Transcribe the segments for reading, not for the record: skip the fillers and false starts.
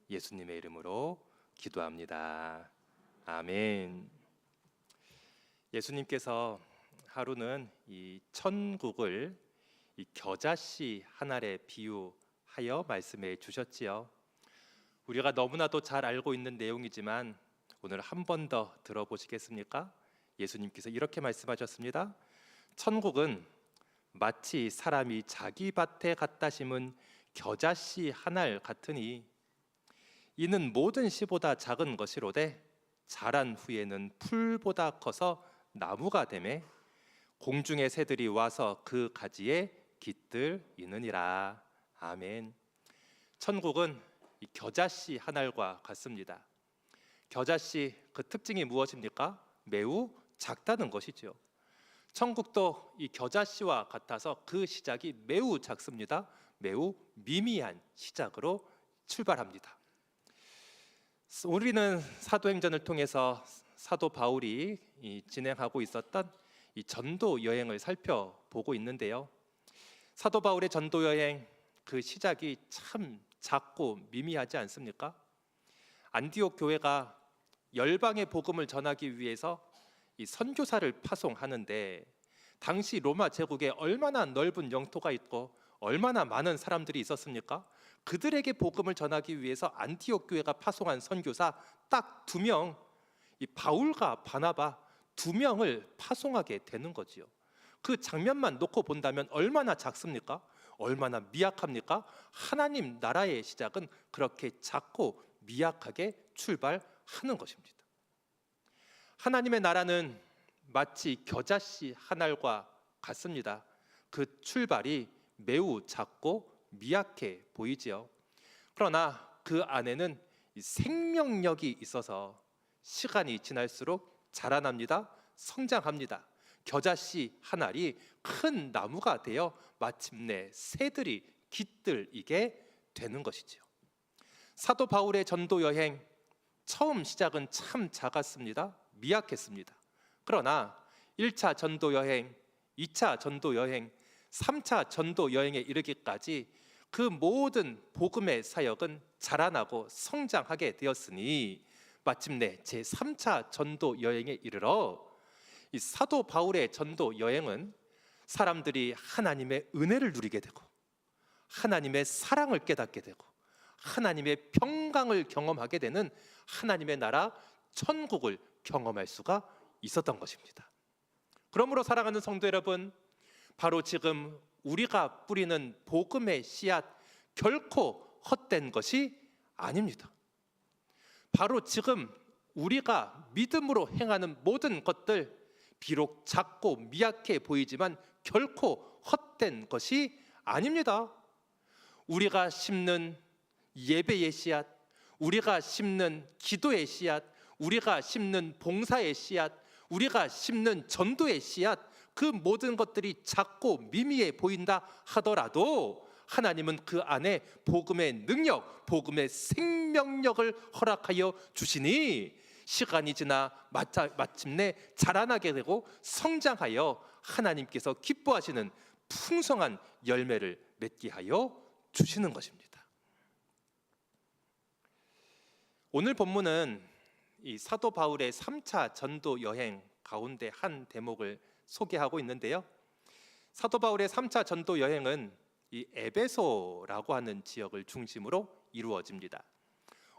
예수님의 이름으로 기도합니다. 아멘. 예수님께서 하루는 이 천국을 이 겨자씨 한 알에 비유하여 말씀해 주셨지요. 우리가 너무나도 잘 알고 있는 내용이지만 오늘 한 번 더 들어보시겠습니까? 예수님께서 이렇게 말씀하셨습니다. 천국은 마치 사람이 자기 밭에 갖다 심은 겨자씨 한 알 같으니 이는 모든 씨보다 작은 것이로되 자란 후에는 풀보다 커서 나무가 되매 공중의 새들이 와서 그 가지에 깃들이느니라. 아멘. 천국은 이 겨자씨 한 알과 같습니다. 겨자씨 그 특징이 무엇입니까? 매우 작다는 것이죠. 천국도 이 겨자씨와 같아서 그 시작이 매우 작습니다. 매우 미미한 시작으로 출발합니다. 우리는 사도행전을 통해서 사도 바울이 진행하고 있었던 이 전도 여행을 살펴보고 있는데요. 사도 바울의 전도 여행 그 시작이 참 작고 미미하지 않습니까? 안디옥 교회가 열방의 복음을 전하기 위해서 이 선교사를 파송하는데 당시 로마 제국에 얼마나 넓은 영토가 있고 얼마나 많은 사람들이 있었습니까? 그들에게 복음을 전하기 위해서 안티옥 교회가 파송한 선교사 딱 2명, 이 바울과 바나바 2명을 파송하게 되는 거지요. 그 장면만 놓고 본다면 얼마나 작습니까? 얼마나 미약합니까? 하나님 나라의 시작은 그렇게 작고 미약하게 출발하는 것입니다. 하나님의 나라는 마치 겨자씨 한 알과 같습니다. 그 출발이 매우 작고 미약해 보이지요. 그러나 그 안에는 생명력이 있어서 시간이 지날수록 자라납니다. 성장합니다. 겨자씨 한 알이 큰 나무가 되어 마침내 새들이 깃들이게 되는 것이지요. 사도 바울의 전도 여행 처음 시작은 참 작았습니다. 미약했습니다. 그러나 1차 전도 여행, 2차 전도 여행, 3차 전도 여행에 이르기까지 그 모든 복음의 사역은 자라나고 성장하게 되었으니 마침내 제3차 전도 여행에 이르러 이 사도 바울의 전도 여행은 사람들이 하나님의 은혜를 누리게 되고 하나님의 사랑을 깨닫게 되고 하나님의 평강을 경험하게 되는 하나님의 나라 천국을 경험할 수가 있었던 것입니다. 그러므로 사랑하는 성도 여러분, 바로 지금 우리가 뿌리는 복음의 씨앗 결코 헛된 것이 아닙니다. 바로 지금 우리가 믿음으로 행하는 모든 것들 비록 작고 미약해 보이지만 결코 헛된 것이 아닙니다. 우리가 심는 예배의 씨앗, 우리가 심는 기도의 씨앗, 우리가 심는 봉사의 씨앗, 우리가 심는 전도의 씨앗, 그 모든 것들이 작고 미미해 보인다 하더라도 하나님은 그 안에 복음의 능력, 복음의 생명력을 허락하여 주시니 시간이 지나 마침내 자라나게 되고 성장하여 하나님께서 기뻐하시는 풍성한 열매를 맺게 하여 주시는 것입니다. 오늘 본문은 이 사도 바울의 3차 전도 여행 가운데 한 대목을 소개하고 있는데요. 사도 바울의 3차 전도 여행은 이 에베소라고 하는 지역을 중심으로 이루어집니다.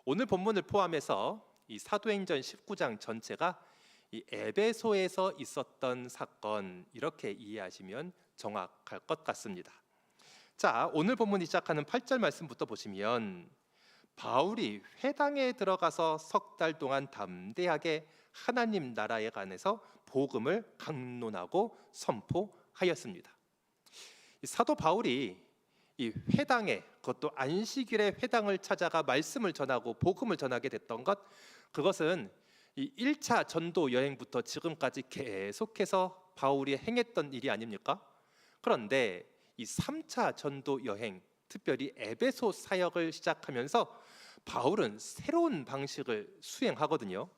오늘 본문을 포함해서 이 사도행전 19장 전체가 이 에베소에서 있었던 사건, 이렇게 이해하시면 정확할 것 같습니다. 자, 오늘 본문이 시작하는 8절 말씀부터 보시면 바울이 회당에 들어가서 3달 동안 담대하게 하나님 나라에 관해서 복음을 강론하고 선포하였습니다. 사도 바울이 이 회당에, 그것도 안식일에 회당을 찾아가 말씀을 전하고 복음을 전하게 됐던 것, 그것은 이 1차 전도 여행부터 지금까지 계속해서 바울이 행했던 일이 아닙니까? 그런데 이 3차 전도 여행, 특별히 에베소 사역을 시작하면서 바울은 새로운 방식을 수행하거든요.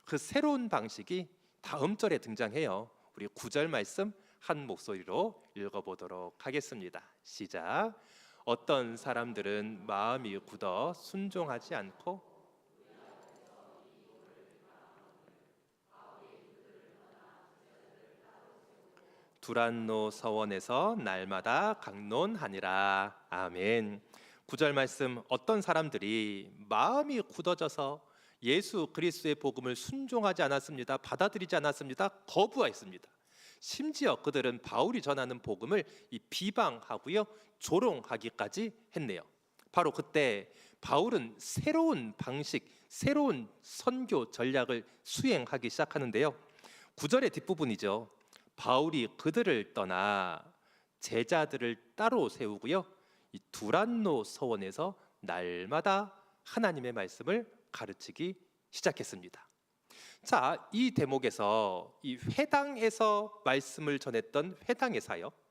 그 새로운 방식이 다음 절에 등장해요. 우리 9절 말씀 한 목소리로 읽어보도록 하겠습니다. 시작. 어떤 사람들은 마음이 굳어 순종하지 않고 두란노 서원에서 날마다 강론하니라. 아멘. 9절 말씀, 어떤 사람들이 마음이 굳어져서 예수 그리스도의 복음을 순종하지 않았습니다. 받아들이지 않았습니다. 거부했습니다. 심지어 그들은 바울이 전하는 복음을 비방하고요, 조롱하기까지 했네요. 바로 그때 바울은 새로운 방식, 새로운 선교 전략을 수행하기 시작하는데요. 9절의 뒷부분이죠. 바울이 그들을 떠나 제자들을 따로 세우고요, 이 두란노 서원에서 날마다 하나님의 말씀을 가르치기 시작했습니다. 자, 이 대목에서 이 회당에서 말씀을 전했던 회당의 사역,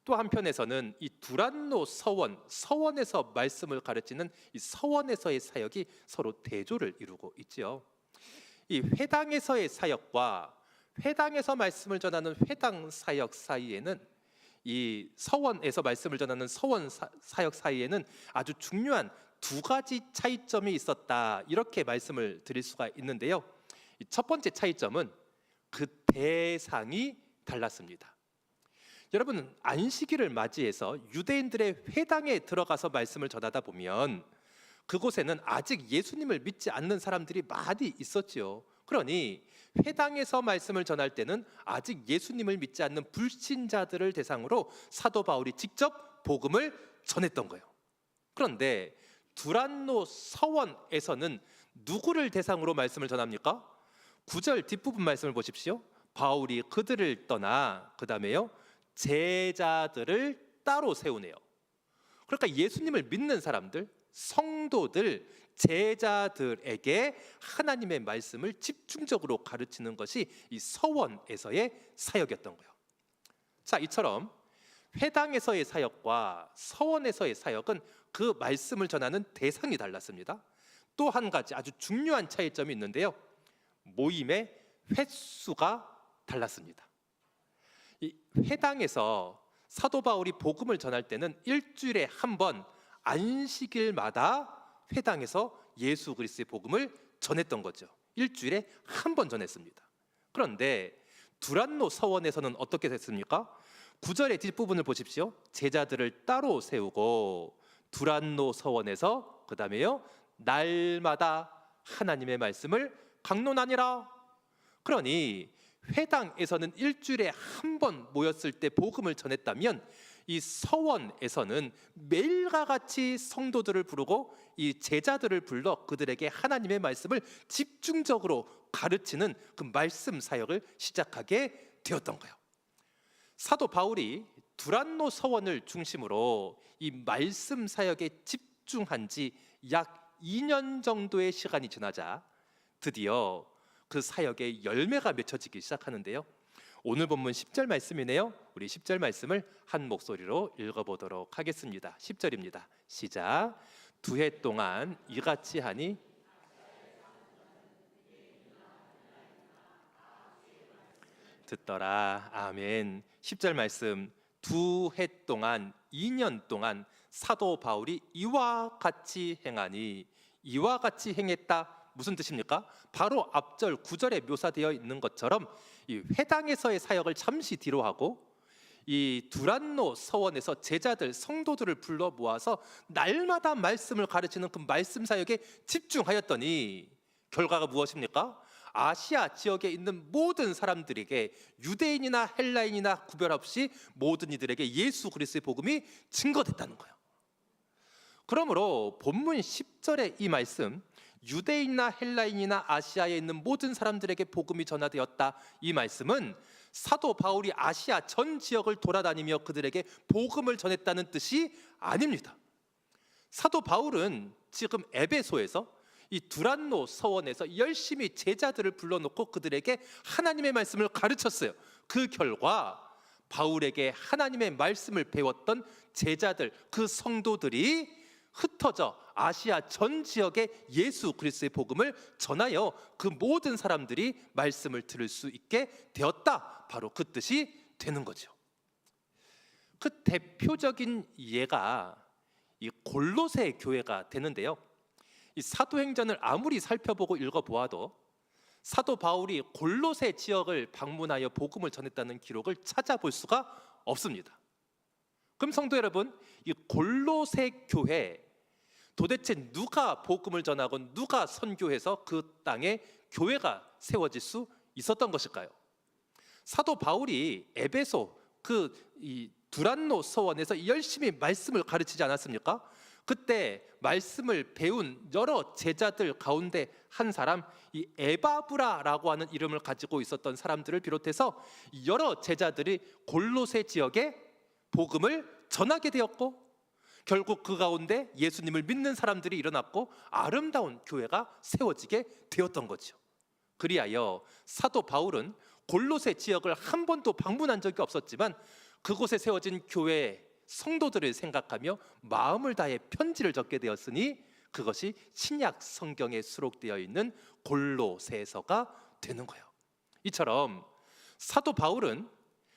또 한편에서는 이 두란노 서원에서 말씀을 가르치는 이 서원에서의 사역이 서로 대조를 이루고 있지요. 이 회당에서의 사역과 회당에서 말씀을 전하는 회당 사역 사이에는, 이 서원에서 말씀을 전하는 서원 사역 사이에는 아주 중요한 두 가지 차이점이 있었다, 이렇게 말씀을 드릴 수가 있는데요. 첫 번째 차이점은 그 대상이 달랐습니다. 여러분, 안식일을 맞이해서 유대인들의 회당에 들어가서 말씀을 전하다 보면 그곳에는 아직 예수님을 믿지 않는 사람들이 많이 있었지요. 그러니 회당에서 말씀을 전할 때는 아직 예수님을 믿지 않는 불신자들을 대상으로 사도 바울이 직접 복음을 전했던 거예요. 그런데 두란노 서원에서는 누구를 대상으로 말씀을 전합니까? 9절 뒷부분 말씀을 보십시오. 바울이 그들을 떠나, 그 다음에요, 제자들을 따로 세우네요. 그러니까 예수님을 믿는 사람들, 성도들, 제자들에게 하나님의 말씀을 집중적으로 가르치는 것이 이 서원에서의 사역이었던 거예요. 자, 이처럼 회당에서의 사역과 서원에서의 사역은 그 말씀을 전하는 대상이 달랐습니다. 또 한 가지 아주 중요한 차이점이 있는데요. 모임의 횟수가 달랐습니다. 이 회당에서 사도 바울이 복음을 전할 때는 일주일에 한 번 안식일마다 회당에서 예수 그리스도의 복음을 전했던 거죠. 일주일에 한 번 전했습니다. 그런데 두란노 서원에서는 어떻게 됐습니까? 9절의 뒷부분을 보십시오. 제자들을 따로 세우고 두란노 서원에서 그 다음에요, 날마다 하나님의 말씀을 강론하니라. 그러니 회당에서는 일주일에 한 번 모였을 때 복음을 전했다면 이 서원에서는 매일과 같이 성도들을 부르고 이 제자들을 불러 그들에게 하나님의 말씀을 집중적으로 가르치는 그 말씀 사역을 시작하게 되었던 거예요. 사도 바울이 두란노 서원을 중심으로 이 말씀 사역에 집중한 지 약 2년 정도의 시간이 지나자 드디어 그 사역의 열매가 맺혀지기 시작하는데요. 오늘 본문 10절 말씀이네요. 우리 10절 말씀을 한 목소리로 읽어보도록 하겠습니다. 10절입니다. 시작. 2해 동안 이같이 하니 듣더라. 아멘. 10절 말씀, 2해 동안, 2년 동안 사도 바울이 이와 같이 행하니, 이와 같이 행했다, 무슨 뜻입니까? 바로 앞절 9절에 묘사되어 있는 것처럼 이 회당에서의 사역을 잠시 뒤로 하고 이 두란노 서원에서 제자들, 성도들을 불러 모아서 날마다 말씀을 가르치는 그 말씀 사역에 집중하였더니 결과가 무엇입니까? 아시아 지역에 있는 모든 사람들에게, 유대인이나 헬라인이나 구별 없이 모든 이들에게 예수 그리스도의 복음이 증거됐다는 거예요. 그러므로 본문 10절의 이 말씀, 유대인이나 헬라인이나 아시아에 있는 모든 사람들에게 복음이 전하되었다, 이 말씀은 사도 바울이 아시아 전 지역을 돌아다니며 그들에게 복음을 전했다는 뜻이 아닙니다. 사도 바울은 지금 에베소에서 이 두란노 서원에서 열심히 제자들을 불러놓고 그들에게 하나님의 말씀을 가르쳤어요. 그 결과 바울에게 하나님의 말씀을 배웠던 제자들, 그 성도들이 흩어져 아시아 전 지역에 예수 그리스도의 복음을 전하여 그 모든 사람들이 말씀을 들을 수 있게 되었다, 바로 그 뜻이 되는 거죠. 그 대표적인 예가 이 골로새 교회가 되는데요. 이 사도행전을 아무리 살펴보고 읽어보아도 사도 바울이 골로새 지역을 방문하여 복음을 전했다는 기록을 찾아볼 수가 없습니다. 그럼 성도 여러분, 이 골로새 교회 도대체 누가 복음을 전하고 누가 선교해서 그 땅에 교회가 세워질 수 있었던 것일까요? 사도 바울이 에베소 이 두란노 서원에서 열심히 말씀을 가르치지 않았습니까? 그때 말씀을 배운 여러 제자들 가운데 한 사람, 이 에바브라라고 하는 이름을 가지고 있었던 사람들을 비롯해서 여러 제자들이 골로새 지역에 복음을 전하게 되었고, 결국 그 가운데 예수님을 믿는 사람들이 일어났고 아름다운 교회가 세워지게 되었던 거죠. 그리하여 사도 바울은 골로새 지역을 한 번도 방문한 적이 없었지만 그곳에 세워진 교회 성도들을 생각하며 마음을 다해 편지를 적게 되었으니 그것이 신약 성경에 수록되어 있는 골로새서가 되는 거예요. 이처럼 사도 바울은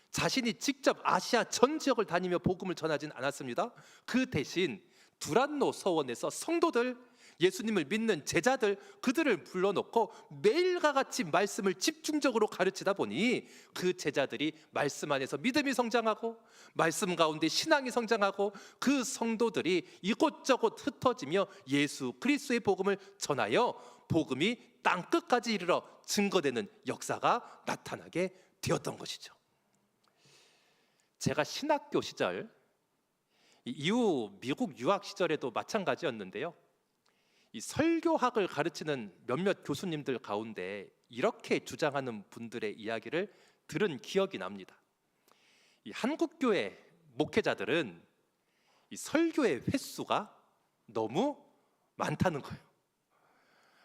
자신이 직접 아시아 전 지역을 다니며 복음을 전하진 않았습니다. 그 대신 두란노 서원에서 성도들, 예수님을 믿는 제자들, 그들을 불러놓고 매일과 같이 말씀을 집중적으로 가르치다 보니 그 제자들이 말씀 안에서 믿음이 성장하고 말씀 가운데 신앙이 성장하고 그 성도들이 이곳저곳 흩어지며 예수 그리스도의 복음을 전하여 복음이 땅끝까지 이르러 증거되는 역사가 나타나게 되었던 것이죠. 제가 신학교 시절, 이후 미국 유학 시절에도 마찬가지였는데요. 이 설교학을 가르치는 몇몇 교수님들 가운데 이렇게 주장하는 분들의 이야기를 들은 기억이 납니다. 이 한국교회 목회자들은 이 설교의 횟수가 너무 많다는 거예요.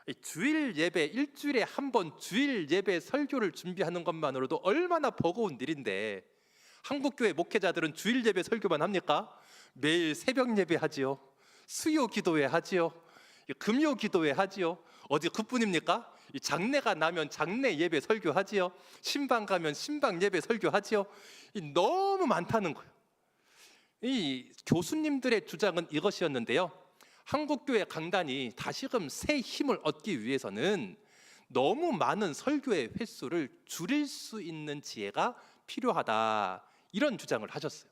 이 주일 예배, 일주일에 한 번 주일 예배 설교를 준비하는 것만으로도 얼마나 버거운 일인데 한국교회 목회자들은 주일 예배 설교만 합니까? 매일 새벽 예배 하지요, 수요 기도회 하지요, 금요 기도회 하지요. 어디 그뿐입니까? 장례가 나면 장례 예배 설교하지요, 신방 가면 신방 예배 설교하지요. 너무 많다는 거예요. 이 교수님들의 주장은 이것이었는데요. 한국교회 강단이 다시금 새 힘을 얻기 위해서는 너무 많은 설교의 횟수를 줄일 수 있는 지혜가 필요하다, 이런 주장을 하셨어요.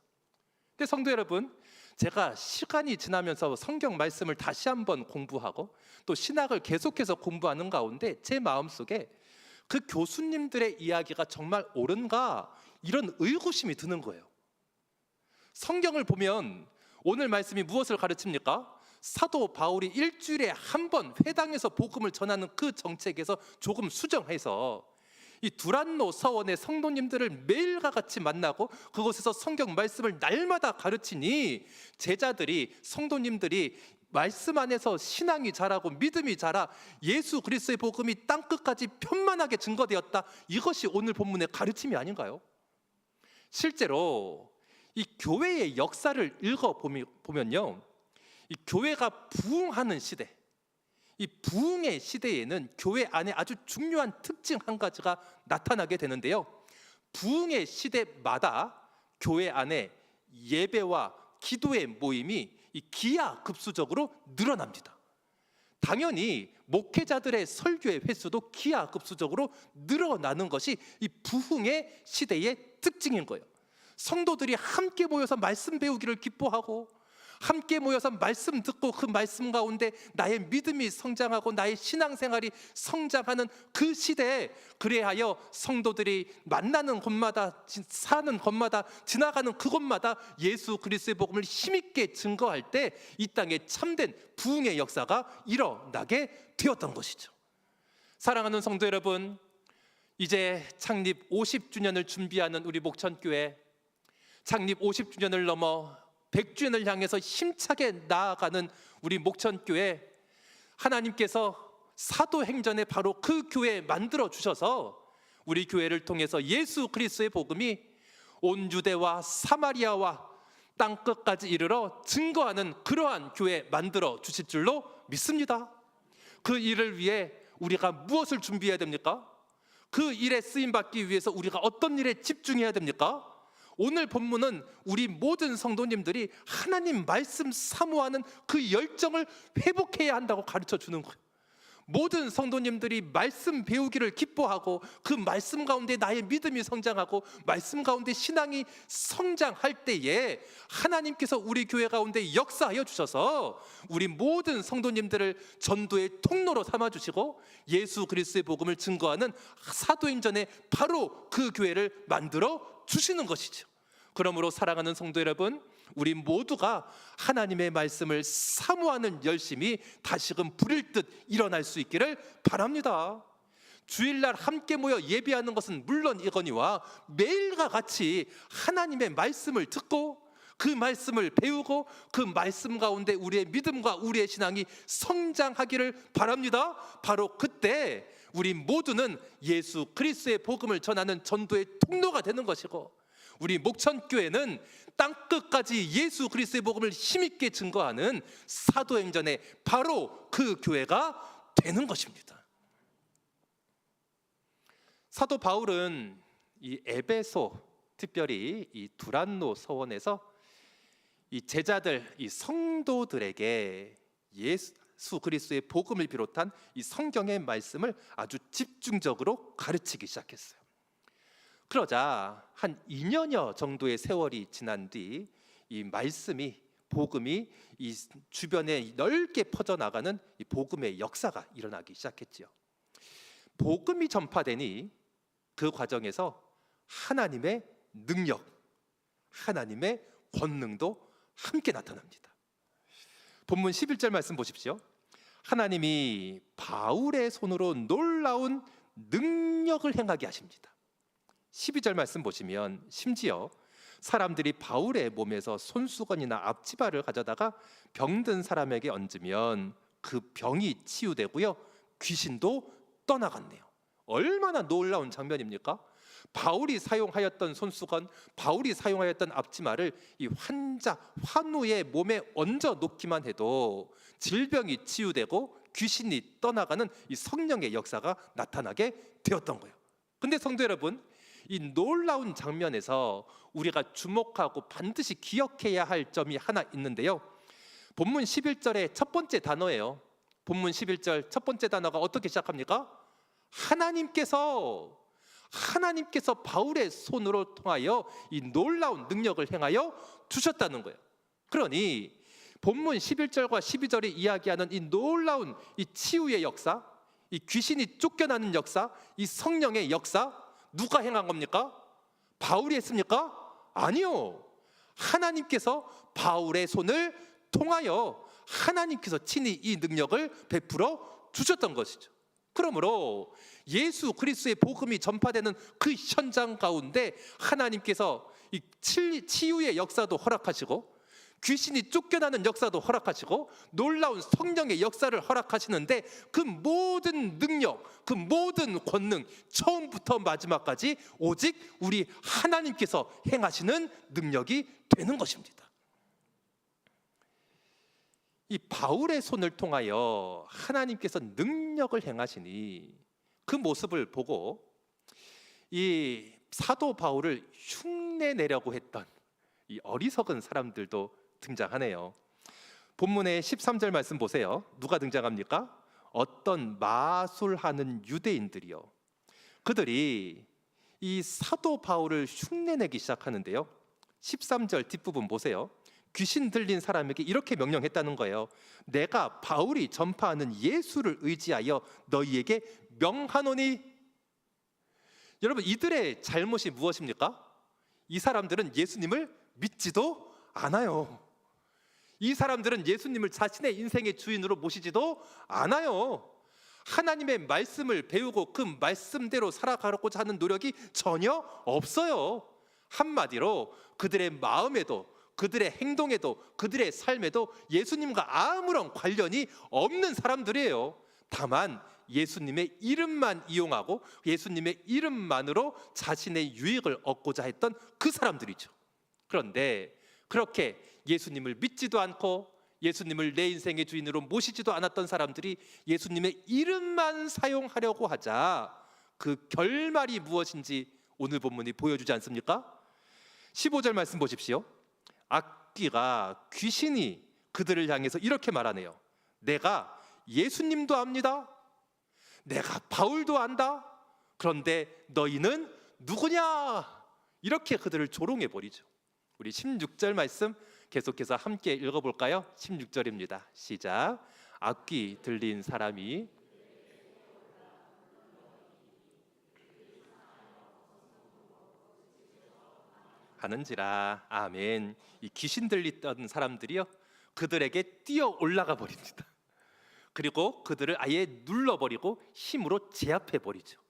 근데 성도 여러분, 제가 시간이 지나면서 성경 말씀을 다시 한번 공부하고 또 신학을 계속해서 공부하는 가운데 제 마음속에 그 교수님들의 이야기가 정말 옳은가, 이런 의구심이 드는 거예요. 성경을 보면 오늘 말씀이 무엇을 가르칩니까? 사도 바울이 일주일에 한 번 회당에서 복음을 전하는 그 정책에서 조금 수정해서 이 두란노 서원의 성도님들을 매일과 같이 만나고 그곳에서 성경 말씀을 날마다 가르치니 제자들이, 성도님들이 말씀 안에서 신앙이 자라고 믿음이 자라 예수 그리스도의 복음이 땅끝까지 편만하게 증거되었다. 이것이 오늘 본문의 가르침이 아닌가요? 실제로 이 교회의 역사를 읽어보면요, 이 교회가 부흥하는 시대, 이 부흥의 시대에는 교회 안에 아주 중요한 특징 한 가지가 나타나게 되는데요. 부흥의 시대마다 교회 안에 예배와 기도의 모임이 기하급수적으로 늘어납니다. 당연히 목회자들의 설교의 횟수도 기하급수적으로 늘어나는 것이 이 부흥의 시대의 특징인 거예요. 성도들이 함께 모여서 말씀 배우기를 기뻐하고 함께 모여서 말씀 듣고 그 말씀 가운데 나의 믿음이 성장하고 나의 신앙생활이 성장하는 그 시대에, 그래하여 성도들이 만나는 곳마다, 사는 곳마다, 지나가는 그곳마다 예수 그리스도의 복음을 힘있게 증거할 때 이 땅에 참된 부흥의 역사가 일어나게 되었던 것이죠. 사랑하는 성도 여러분, 이제 창립 50주년을 준비하는 우리 목천교회, 창립 50주년을 넘어 100주년을 향해서 힘차게 나아가는 우리 목천교회, 하나님께서 사도행전에 바로 그 교회 만들어 주셔서 우리 교회를 통해서 예수 그리스도의 복음이 온 유대와 사마리아와 땅끝까지 이르러 증거하는 그러한 교회 만들어 주실 줄로 믿습니다. 그 일을 위해 우리가 무엇을 준비해야 됩니까? 그 일에 쓰임받기 위해서 우리가 어떤 일에 집중해야 됩니까? 오늘 본문은 우리 모든 성도님들이 하나님 말씀 사모하는 그 열정을 회복해야 한다고 가르쳐 주는 거예요. 모든 성도님들이 말씀 배우기를 기뻐하고 그 말씀 가운데 나의 믿음이 성장하고 말씀 가운데 신앙이 성장할 때에 하나님께서 우리 교회 가운데 역사하여 주셔서 우리 모든 성도님들을 전도의 통로로 삼아주시고 예수 그리스도의 복음을 증거하는 사도행전에 바로 그 교회를 만들어 주시는 것이죠. 그러므로 사랑하는 성도 여러분, 우리 모두가 하나님의 말씀을 사모하는 열심이 다시금 불일 듯 일어날 수 있기를 바랍니다. 주일날 함께 모여 예배하는 것은 물론 이거니와 매일과 같이 하나님의 말씀을 듣고 그 말씀을 배우고 그 말씀 가운데 우리의 믿음과 우리의 신앙이 성장하기를 바랍니다. 바로 그때 우리 모두는 예수 그리스도의 복음을 전하는 전도의 통로가 되는 것이고, 우리 목천교회는 땅끝까지 예수 그리스도의 복음을 힘있게 증거하는 사도행전의 바로 그 교회가 되는 것입니다. 사도 바울은 이 에베소, 특별히 이 두란노 서원에서 이 제자들, 이 성도들에게 예수 그리스도의 복음을 비롯한 이 성경의 말씀을 아주 집중적으로 가르치기 시작했어요. 그러자 한 2년여 정도의 세월이 지난 뒤 이 말씀이, 복음이 이 주변에 넓게 퍼져나가는 이 복음의 역사가 일어나기 시작했지요. 복음이 전파되니 그 과정에서 하나님의 능력, 하나님의 권능도 함께 나타납니다. 본문 11절 말씀 보십시오. 하나님이 바울의 손으로 놀라운 능력을 행하게 하십니다. 12절 말씀 보시면 심지어 사람들이 바울의 몸에서 손수건이나 앞치마를 가져다가 병든 사람에게 얹으면 그 병이 치유되고요, 귀신도 떠나갔네요. 얼마나 놀라운 장면입니까? 바울이 사용하였던 손수건, 바울이 사용하였던 앞치마를 이 환자, 환우의 몸에 얹어 놓기만 해도 질병이 치유되고 귀신이 떠나가는 이 성령의 역사가 나타나게 되었던 거예요. 근데 성도 여러분, 이 놀라운 장면에서 우리가 주목하고 반드시 기억해야 할 점이 하나 있는데요. 본문 11절의 첫 번째 단어예요. 본문 11절 첫 번째 단어가 어떻게 시작합니까? 하나님께서 바울의 손으로 통하여 이 놀라운 능력을 행하여 주셨다는 거예요. 그러니 본문 11절과 12절이 이야기하는 이 놀라운 이 치유의 역사, 이 귀신이 쫓겨나는 역사, 이 성령의 역사, 누가 행한 겁니까? 바울이 했습니까? 아니요. 하나님께서 바울의 손을 통하여 하나님께서 친히 이 능력을 베풀어 주셨던 것이죠. 그러므로 예수 그리스도의 복음이 전파되는 그 현장 가운데 하나님께서 이 치유의 역사도 허락하시고 귀신이 쫓겨나는 역사도 허락하시고 놀라운 성령의 역사를 허락하시는데 그 모든 능력, 그 모든 권능, 처음부터 마지막까지 오직 우리 하나님께서 행하시는 능력이 되는 것입니다. 이 바울의 손을 통하여 하나님께서 능력을 행하시니 그 모습을 보고 이 사도 바울을 흉내내려고 했던 이 어리석은 사람들도 등장하네요. 본문의 13절 말씀 보세요. 누가 등장합니까? 어떤 마술하는 유대인들이요. 그들이 이 사도 바울을 흉내내기 시작하는데요. 13절 뒷부분 보세요. 귀신 들린 사람에게 이렇게 명령했다는 거예요. 내가 바울이 전파하는 예수를 의지하여 너희에게 명하노니. 여러분, 이들의 잘못이 무엇입니까? 이 사람들은 예수님을 믿지도 않아요. 이 사람들은 예수님을 자신의 인생의 주인으로 모시지도 않아요. 하나님의 말씀을 배우고 그 말씀대로 살아가고자 하는 노력이 전혀 없어요. 한마디로 그들의 마음에도, 그들의 행동에도, 그들의 삶에도 예수님과 아무런 관련이 없는 사람들이에요. 다만 예수님의 이름만 이용하고 예수님의 이름만으로 자신의 유익을 얻고자 했던 그 사람들이죠. 그런데 그렇게 예수님을 믿지도 않고 예수님을 내 인생의 주인으로 모시지도 않았던 사람들이 예수님의 이름만 사용하려고 하자 그 결말이 무엇인지 오늘 본문이 보여주지 않습니까? 15절 말씀 보십시오. 악귀가 귀신이 그들을 향해서 이렇게 말하네요. 내가 예수님도 압니다. 내가 바울도 안다. 그런데 너희는 누구냐? 이렇게 그들을 조롱해 버리죠. 우리 16절 말씀 계속해서 함께 읽어볼까요? 16절입니다. 시작. 악귀 들린 사람이 하는지라. 아멘. 이 귀신 들리던 사람들이요, 그들에게 뛰어 올라가 버립니다. 그리고 그들을 아예 눌러버리고 힘으로 제압해 버리죠.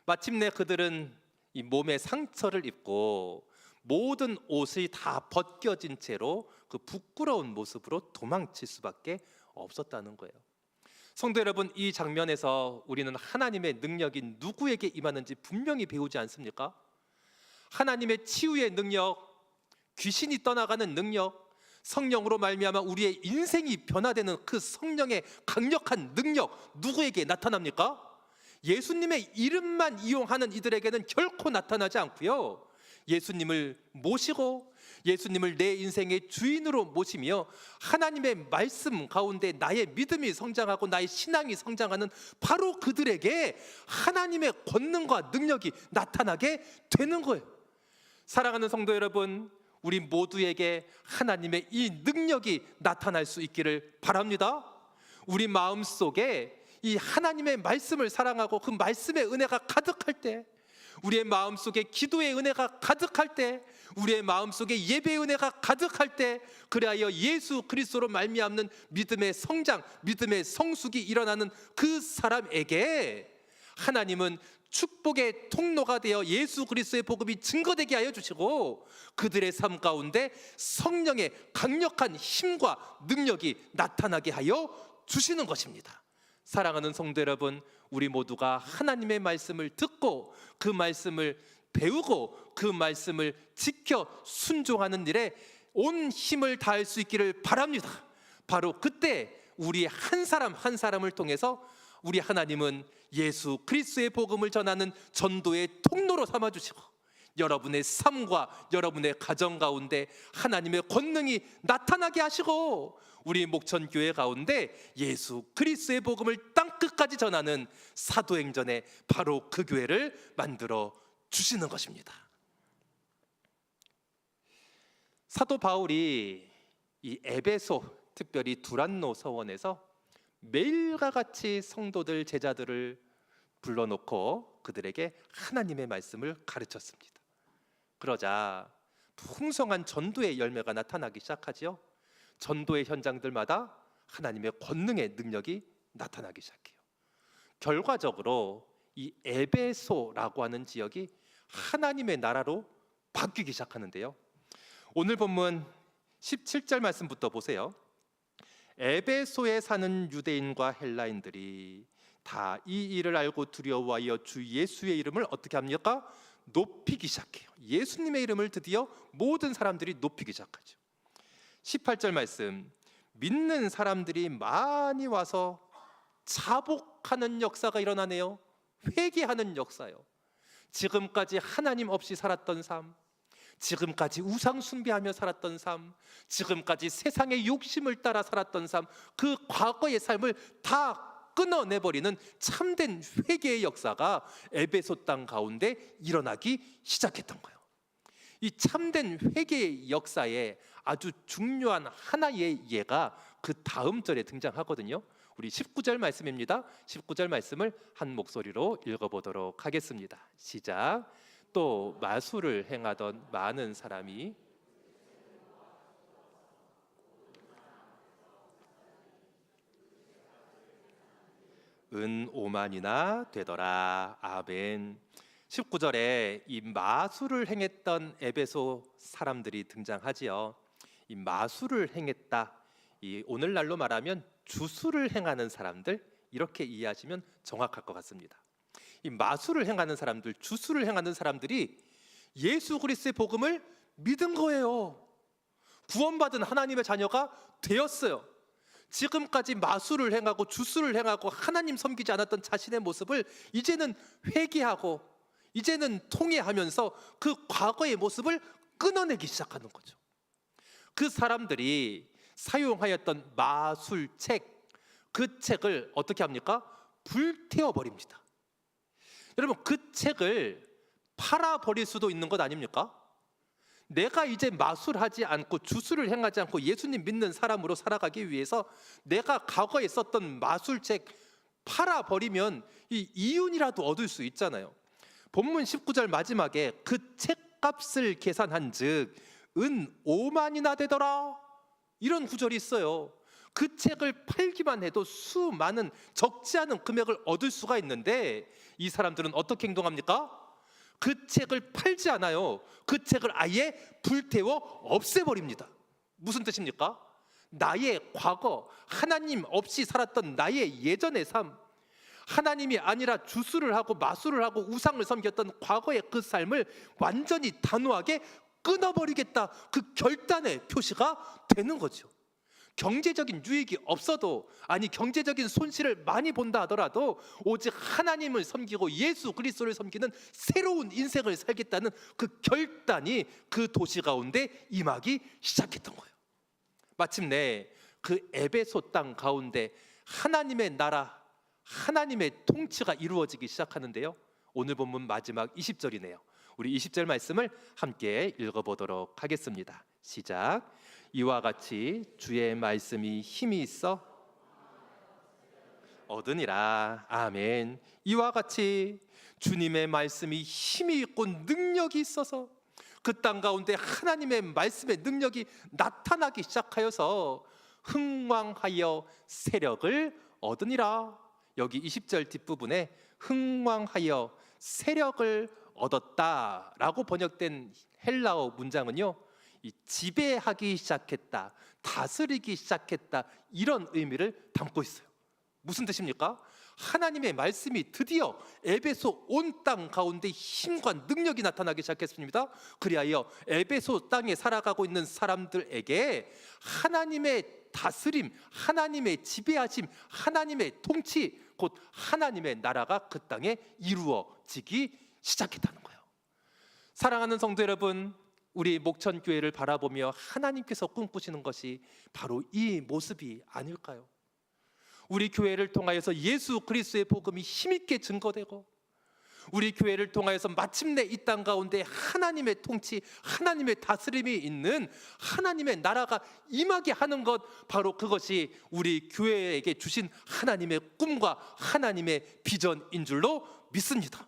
마침내 그들은 이 몸에 상처를 입고 모든 옷이 다 벗겨진 채로 그 부끄러운 모습으로 도망칠 수밖에 없었다는 거예요. 성도 여러분, 이 장면에서 우리는 하나님의 능력이 누구에게 임하는지 분명히 배우지 않습니까? 하나님의 치유의 능력, 귀신이 떠나가는 능력, 성령으로 말미암아 우리의 인생이 변화되는 그 성령의 강력한 능력, 누구에게 나타납니까? 예수님의 이름만 이용하는 이들에게는 결코 나타나지 않고요, 예수님을 모시고 예수님을 내 인생의 주인으로 모시며 하나님의 말씀 가운데 나의 믿음이 성장하고 나의 신앙이 성장하는 바로 그들에게 하나님의 권능과 능력이 나타나게 되는 거예요. 사랑하는 성도 여러분, 우리 모두에게 하나님의 이 능력이 나타날 수 있기를 바랍니다. 우리 마음속에 이 하나님의 말씀을 사랑하고 그 말씀의 은혜가 가득할 때, 우리의 마음속에 기도의 은혜가 가득할 때, 우리의 마음속에 예배의 은혜가 가득할 때, 그리하여 예수 그리스도로 말미암는 믿음의 성장, 믿음의 성숙이 일어나는 그 사람에게 하나님은 축복의 통로가 되어 예수 그리스도의 복음이 증거되게 하여 주시고 그들의 삶 가운데 성령의 강력한 힘과 능력이 나타나게 하여 주시는 것입니다. 사랑하는 성도 여러분, 우리 모두가 하나님의 말씀을 듣고 그 말씀을 배우고 그 말씀을 지켜 순종하는 일에 온 힘을 다할 수 있기를 바랍니다. 바로 그때 우리 한 사람 한 사람을 통해서 우리 하나님은 예수 그리스도의 복음을 전하는 전도의 통로로 삼아주시고 여러분의 삶과 여러분의 가정 가운데 하나님의 권능이 나타나게 하시고 우리 목천교회 가운데 예수 그리스도의 복음을 땅끝까지 전하는 사도행전의 바로 그 교회를 만들어 주시는 것입니다. 사도 바울이 이 에베소, 특별히 두란노 서원에서 매일과 같이 성도들, 제자들을 불러놓고 그들에게 하나님의 말씀을 가르쳤습니다. 그러자 풍성한 전도의 열매가 나타나기 시작하지요. 전도의 현장들마다 하나님의 권능의 능력이 나타나기 시작해요. 결과적으로 이 에베소라고 하는 지역이 하나님의 나라로 바뀌기 시작하는데요. 오늘 본문 17절 말씀부터 보세요. 에베소에 사는 유대인과 헬라인들이 다 이 일을 알고 두려워하여 주 예수의 이름을 어떻게 합니까? 높이기 시작해요. 예수님의 이름을 드디어 모든 사람들이 높이기 시작하죠. 18절 말씀, 믿는 사람들이 많이 와서 자복하는 역사가 일어나네요. 회개하는 역사요. 지금까지 하나님 없이 살았던 삶, 지금까지 우상 숭배하며 살았던 삶, 지금까지 세상의 욕심을 따라 살았던 삶, 그 과거의 삶을 다 끊어내버리는 참된 회개의 역사가 에베소 땅 가운데 일어나기 시작했던 거예요. 이 참된 회개의 역사에 아주 중요한 하나의 예가 그 다음 절에 등장하거든요. 우리 19절 말씀입니다. 19절 말씀을 한 목소리로 읽어보도록 하겠습니다. 시작. 또 마술을 행하던 많은 사람이 은 5만이나 되더라. 아멘. 19절에 이 마술을 행했던 에베소 사람들이 등장하지요. 이 마술을 행했다, 이 오늘날로 말하면 주술을 행하는 사람들, 이렇게 이해하시면 정확할 것 같습니다. 이 마술을 행하는 사람들, 주술을 행하는 사람들이 예수 그리스도의 복음을 믿은 거예요. 구원받은 하나님의 자녀가 되었어요. 지금까지 마술을 행하고 주술을 행하고 하나님 섬기지 않았던 자신의 모습을 이제는 회개하고 이제는 통회하면서 그 과거의 모습을 끊어내기 시작하는 거죠. 그 사람들이 사용하였던 마술책, 그 책을 어떻게 합니까? 불태워 버립니다. 여러분, 그 책을 팔아버릴 수도 있는 것 아닙니까? 내가 이제 마술하지 않고 주술을 행하지 않고 예수님 믿는 사람으로 살아가기 위해서 내가 과거에 썼던 마술책 팔아버리면 이 이윤이라도 얻을 수 있잖아요. 본문 19절 마지막에 그 책값을 계산한 즉 은 5만이나 되더라, 이런 구절이 있어요. 그 책을 팔기만 해도 수많은 적지 않은 금액을 얻을 수가 있는데 이 사람들은 어떻게 행동합니까? 그 책을 팔지 않아요. 그 책을 아예 불태워 없애버립니다. 무슨 뜻입니까? 나의 과거, 하나님 없이 살았던 나의 예전의 삶, 하나님이 아니라 주술을 하고 마술을 하고 우상을 섬겼던 과거의 그 삶을 완전히 단호하게 끊어버리겠다, 그 결단의 표시가 되는 거죠. 경제적인 유익이 없어도, 아니 경제적인 손실을 많이 본다 하더라도 오직 하나님을 섬기고 예수 그리스도를 섬기는 새로운 인생을 살겠다는 그 결단이 그 도시 가운데 임하기 시작했던 거예요. 마침내 그 에베소 땅 가운데 하나님의 나라, 하나님의 통치가 이루어지기 시작하는데요. 오늘 본문 마지막 20절이네요. 우리 20절 말씀을 함께 읽어보도록 하겠습니다. 시작. 이와 같이 주의 말씀이 힘이 있어 얻으니라. 아멘. 이와 같이 주님의 말씀이 힘이 있고 능력이 있어서 그 땅 가운데 하나님의 말씀의 능력이 나타나기 시작하여서 흥왕하여 세력을 얻으니라. 여기 20절 뒷부분에 흥왕하여 세력을 얻었다라고 번역된 헬라어 문장은요, 이 지배하기 시작했다, 다스리기 시작했다, 이런 의미를 담고 있어요. 무슨 뜻입니까? 하나님의 말씀이 드디어 에베소 온 땅 가운데 힘과 능력이 나타나기 시작했습니다. 그리하여 에베소 땅에 살아가고 있는 사람들에게 하나님의 다스림, 하나님의 지배하심, 하나님의 통치, 곧 하나님의 나라가 그 땅에 이루어지기 시작했다는 거예요. 사랑하는 성도 여러분, 우리 목천교회를 바라보며 하나님께서 꿈꾸시는 것이 바로 이 모습이 아닐까요? 우리 교회를 통하여서 예수 그리스도의 복음이 힘있게 증거되고, 우리 교회를 통하여서 마침내 이 땅 가운데 하나님의 통치, 하나님의 다스림이 있는 하나님의 나라가 임하게 하는 것, 바로 그것이 우리 교회에게 주신 하나님의 꿈과 하나님의 비전인 줄로 믿습니다.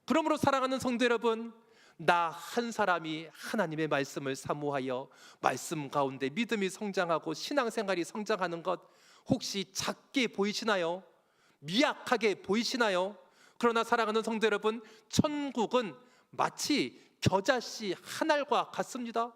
그러므로 사랑하는 성도 여러분, 나 한 사람이 하나님의 말씀을 사모하여 말씀 가운데 믿음이 성장하고 신앙생활이 성장하는 것, 혹시 작게 보이시나요? 미약하게 보이시나요? 그러나 사랑하는 성도 여러분, 천국은 마치 겨자씨 한 알과 같습니다.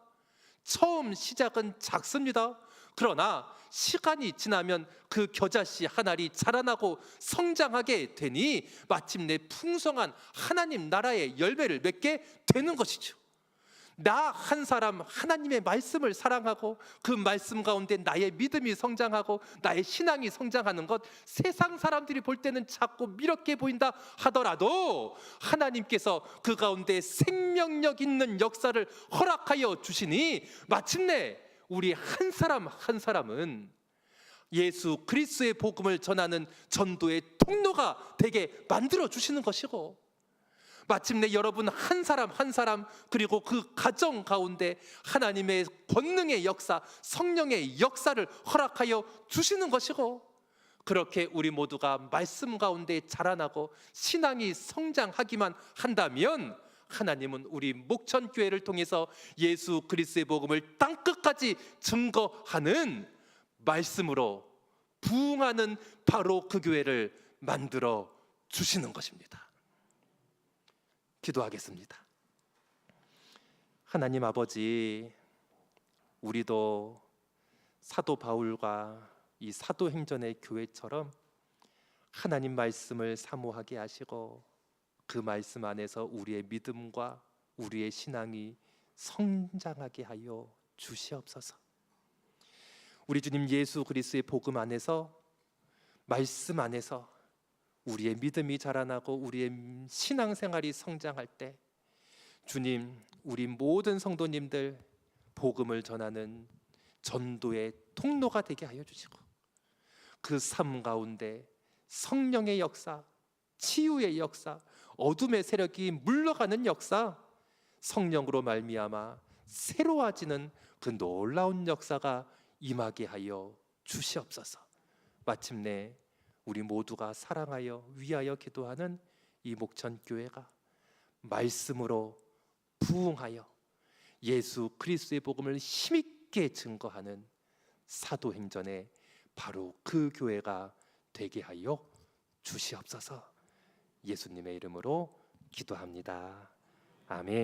처음 시작은 작습니다. 그러나 시간이 지나면 그 겨자씨 한 알이 자라나고 성장하게 되니 마침내 풍성한 하나님 나라의 열매를 맺게 되는 것이죠. 나 한 사람 하나님의 말씀을 사랑하고 그 말씀 가운데 나의 믿음이 성장하고 나의 신앙이 성장하는 것, 세상 사람들이 볼 때는 작고 미렵게 보인다 하더라도 하나님께서 그 가운데 생명력 있는 역사를 허락하여 주시니 마침내 우리 한 사람 한 사람은 예수 그리스도의 복음을 전하는 전도의 통로가 되게 만들어 주시는 것이고, 마침내 여러분 한 사람 한 사람, 그리고 그 가정 가운데 하나님의 권능의 역사, 성령의 역사를 허락하여 주시는 것이고, 그렇게 우리 모두가 말씀 가운데 자라나고 신앙이 성장하기만 한다면 하나님은 우리 목천교회를 통해서 예수 그리스도의 복음을 땅끝까지 증거하는 말씀으로 부흥하는 바로 그 교회를 만들어 주시는 것입니다. 기도하겠습니다. 하나님 아버지, 우리도 사도 바울과 이 사도행전의 교회처럼 하나님 말씀을 사모하게 하시고 그 말씀 안에서 우리의 믿음과 우리의 신앙이 성장하게 하여 주시옵소서. 우리 주님 예수 그리스도의 복음 안에서, 말씀 안에서 우리의 믿음이 자라나고 우리의 신앙생활이 성장할 때 주님, 우리 모든 성도님들 복음을 전하는 전도의 통로가 되게 하여 주시고, 그 삶 가운데 성령의 역사, 치유의 역사, 어둠의 세력이 물러가는 역사, 성령으로 말미암아 새로워지는 그 놀라운 역사가 임하게 하여 주시옵소서. 마침내 우리 모두가 사랑하여 위하여 기도하는 이 목천교회가 말씀으로 부흥하여 예수 그리스도의 복음을 힘있게 증거하는 사도행전의 바로 그 교회가 되게 하여 주시옵소서. 예수님의 이름으로 기도합니다. 아멘.